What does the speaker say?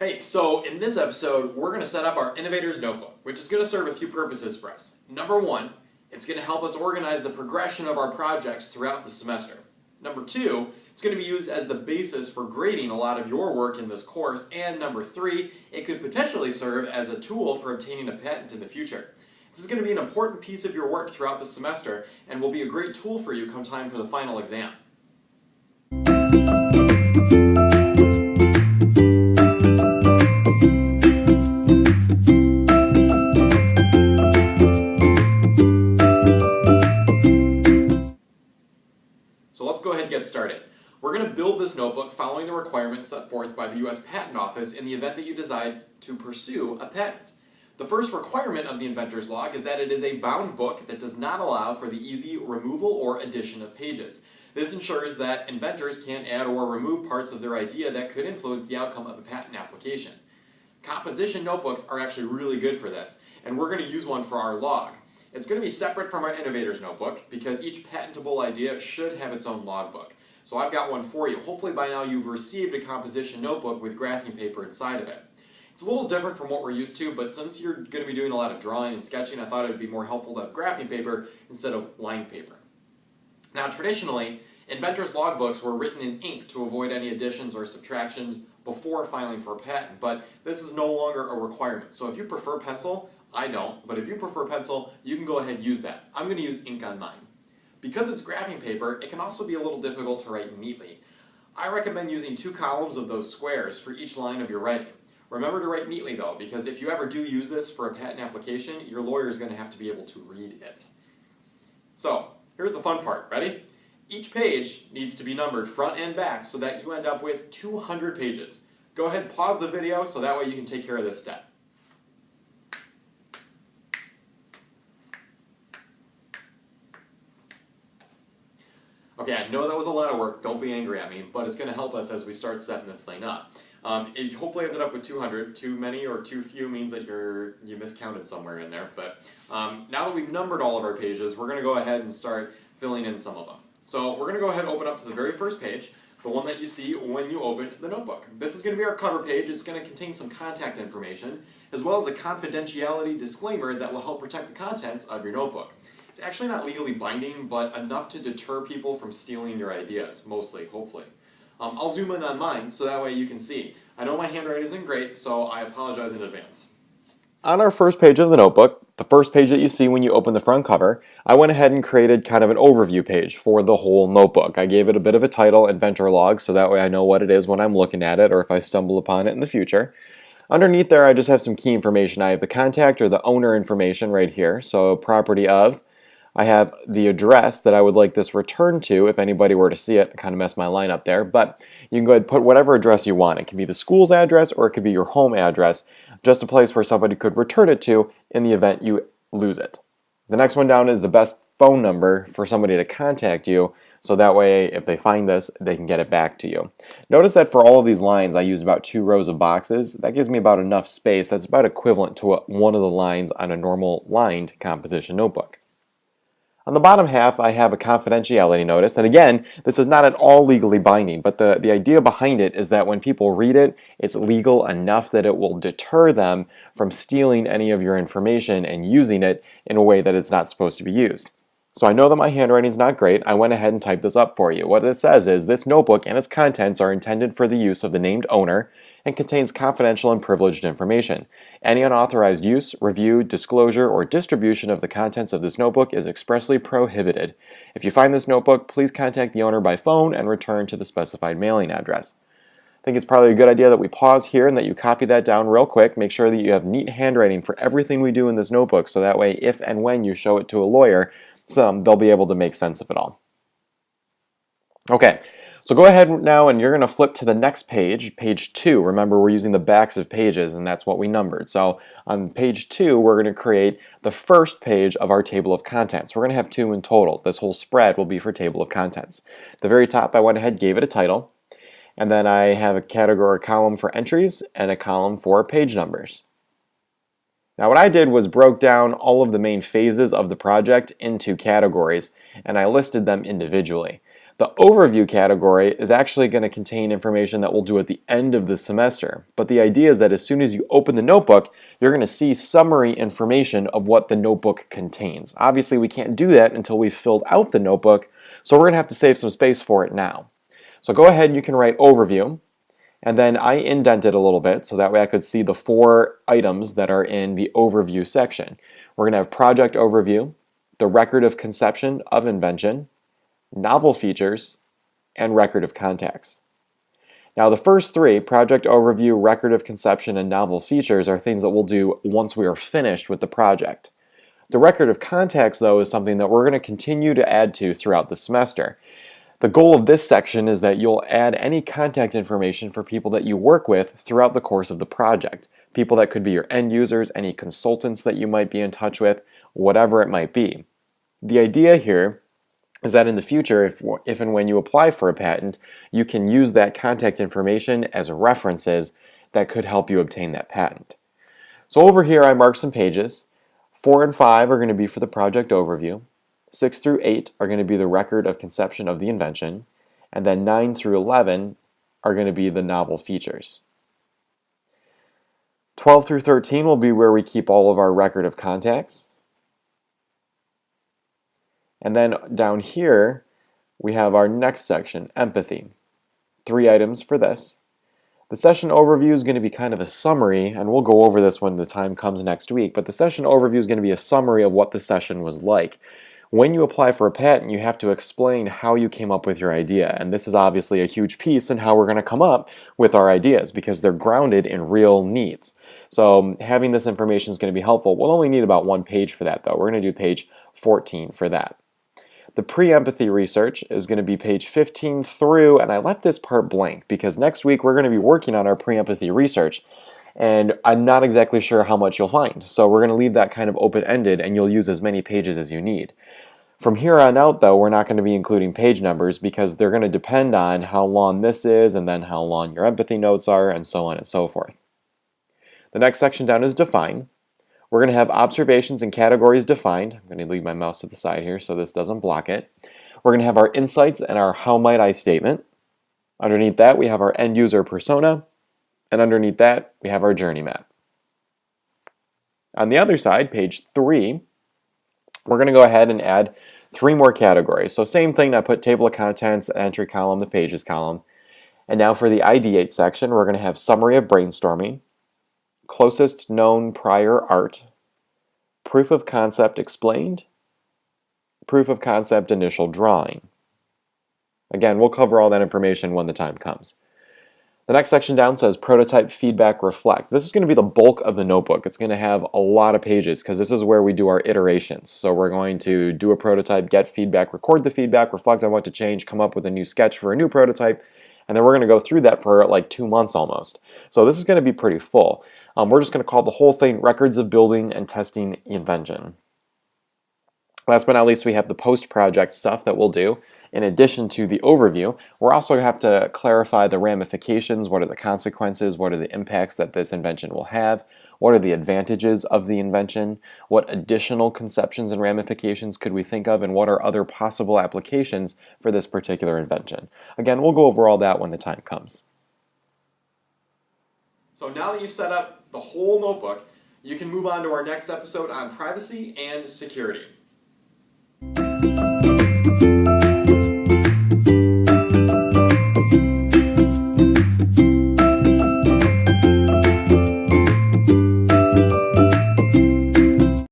Hey, so in this episode, we're going to set up our Innovator's Notebook, which is going to serve a few purposes for us. Number one, it's going to help us organize the progression of our projects throughout the semester. Number two, it's going to be used as the basis for grading a lot of your work in this course. And number three, it could potentially serve as a tool for obtaining a patent in the future. This is going to be an important piece of your work throughout the semester and will be a great tool for you come time for the final exam. So let's go ahead and get started. We're going to build this notebook following the requirements set forth by the U.S. Patent Office in the event that you decide to pursue a patent. The first requirement of the Inventor's Log is that it is a bound book that does not allow for the easy removal or addition of pages. This ensures that inventors can't add or remove parts of their idea that could influence the outcome of a patent application. Composition notebooks are actually really good for this, and we're going to use one for our log. It's going to be separate from our Innovator's Notebook because each patentable idea should have its own logbook. So I've got one for you. Hopefully by now you've received a composition notebook with graphing paper inside of it. It's a little different from what we're used to, but since you're going to be doing a lot of drawing and sketching, I thought it would be more helpful to have graphing paper instead of lined paper. Now traditionally, inventors' logbooks were written in ink to avoid any additions or subtractions before filing for a patent, but this is no longer a requirement. So if you prefer pencil, I don't, but if you prefer pencil, you can go ahead and use that. I'm going to use ink on mine. Because it's graphing paper, it can also be a little difficult to write neatly. I recommend using 2 columns of those squares for each line of your writing. Remember to write neatly though, because if you ever do use this for a patent application, your lawyer is going to have to be able to read it. So, here's the fun part. Ready? Each page needs to be numbered front and back so that you end up with 200 pages. Go ahead and pause the video so that way you can take care of this step. Okay, I know that was a lot of work, don't be angry at me, but it's going to help us as we start setting this thing up. It hopefully ended up with 200. Too many or too few means that you miscounted somewhere in there, but now that we've numbered all of our pages, we're going to go ahead and start filling in some of them. So we're going to go ahead and open up to the very first page, the one that you see when you open the notebook. This is going to be our cover page. It's going to contain some contact information, as well as a confidentiality disclaimer that will help protect the contents of your notebook. It's actually not legally binding, but enough to deter people from stealing your ideas, mostly, hopefully. I'll zoom in on mine so that way you can see. I know my handwriting isn't great, so I apologize in advance. On our first page of the notebook, the first page that you see when you open the front cover, I went ahead and created kind of an overview page for the whole notebook. I gave it a bit of a title, Inventor Log, so that way I know what it is when I'm looking at it or if I stumble upon it in the future. Underneath there, I just have some key information. I have the contact or the owner information right here, so property of. I have the address that I would like this returned to if anybody were to see it. I kind of messed my line up there, but you can go ahead and put whatever address you want. It can be the school's address or it could be your home address, just a place where somebody could return it to in the event you lose it. The next one down is the best phone number for somebody to contact you, so that way if they find this, they can get it back to you. Notice that for all of these lines, I used about 2 rows of boxes. That gives me about enough space. That's about equivalent to one of the lines on a normal lined composition notebook. On the bottom half, I have a confidentiality notice, and again, this is not at all legally binding, but the idea behind it is that when people read it, it's legal enough that it will deter them from stealing any of your information and using it in a way that it's not supposed to be used. So I know that my handwriting's not great. I went ahead and typed this up for you. What it says is, this notebook and its contents are intended for the use of the named owner and contains confidential and privileged information. Any unauthorized use, review, disclosure, or distribution of the contents of this notebook is expressly prohibited. If you find this notebook, please contact the owner by phone and return to the specified mailing address. I think it's probably a good idea that we pause here and that you copy that down real quick. Make sure that you have neat handwriting for everything we do in this notebook, so that way if and when you show it to a lawyer, they'll be able to make sense of it all. Okay. So go ahead now and you're going to flip to the next page, page 2. Remember, we're using the backs of pages and that's what we numbered. So on page 2, we're going to create the first page of our table of contents. We're going to have 2 in total. This whole spread will be for table of contents. At the very top, I went ahead and gave it a title. And then I have a category or column for entries and a column for page numbers. Now what I did was broke down all of the main phases of the project into categories and I listed them individually. The overview category is actually going to contain information that we'll do at the end of the semester. But the idea is that as soon as you open the notebook, you're going to see summary information of what the notebook contains. Obviously, we can't do that until we've filled out the notebook, so we're going to have to save some space for it now. So go ahead and you can write overview, and then I indented a little bit so that way I could see the 4 items that are in the overview section. We're going to have project overview, the record of conception of invention, novel features, and record of contacts. Now the first 3, project overview, record of conception, and novel features, are things that we'll do once we are finished with the project. The record of contacts, though, is something that we're going to continue to add to throughout the semester. The goal of this section is that you'll add any contact information for people that you work with throughout the course of the project. People that could be your end users, any consultants that you might be in touch with, whatever it might be. The idea here is that in the future, if and when you apply for a patent, you can use that contact information as references that could help you obtain that patent. So over here I marked some pages. 4 and 5 are going to be for the project overview. 6 through 8 are going to be the record of conception of the invention. And then 9 through 11 are going to be the novel features. 12 through 13 will be where we keep all of our record of contacts. And then down here, we have our next section, empathy. 3 items for this. The session overview is going to be kind of a summary, and we'll go over this when the time comes next week, but the session overview is going to be a summary of what the session was like. When you apply for a patent, you have to explain how you came up with your idea, and this is obviously a huge piece in how we're going to come up with our ideas because they're grounded in real needs. So having this information is going to be helpful. We'll only need about 1 page for that, though. We're going to do page 14 for that. The pre-empathy research is going to be page 15 through, and I left this part blank because next week we're going to be working on our pre-empathy research, and I'm not exactly sure how much you'll find. So we're going to leave that kind of open-ended, and you'll use as many pages as you need. From here on out, though, we're not going to be including page numbers because they're going to depend on how long this is, and then how long your empathy notes are, and so on and so forth. The next section down is define. We're going to have observations and categories defined. I'm going to leave my mouse to the side here so this doesn't block it. We're going to have our insights and our how might I statement. Underneath that, we have our end user persona. And underneath that, we have our journey map. On the other side, page 3, we're going to go ahead and add 3 more categories. So same thing, I put table of contents, the entry column, the pages column. And now for the ideate section, we're going to have summary of brainstorming, closest known prior art, proof of concept explained, proof of concept initial drawing. Again, we'll cover all that information when the time comes. The next section down says prototype feedback reflect. This is going to be the bulk of the notebook. It's going to have a lot of pages because this is where we do our iterations. So we're going to do a prototype, get feedback, record the feedback, reflect on what to change, come up with a new sketch for a new prototype, and then we're going to go through that for like 2 months almost. So this is going to be pretty full. We're just going to call the whole thing Records of Building and Testing Invention. Last but not least, we have the post-project stuff that we'll do. In addition to the overview, we're also going to have to clarify the ramifications, what are the consequences, what are the impacts that this invention will have, what are the advantages of the invention, what additional conceptions and ramifications could we think of, and what are other possible applications for this particular invention. Again, we'll go over all that when the time comes. So now that you've set up the whole notebook, you can move on to our next episode on privacy and security.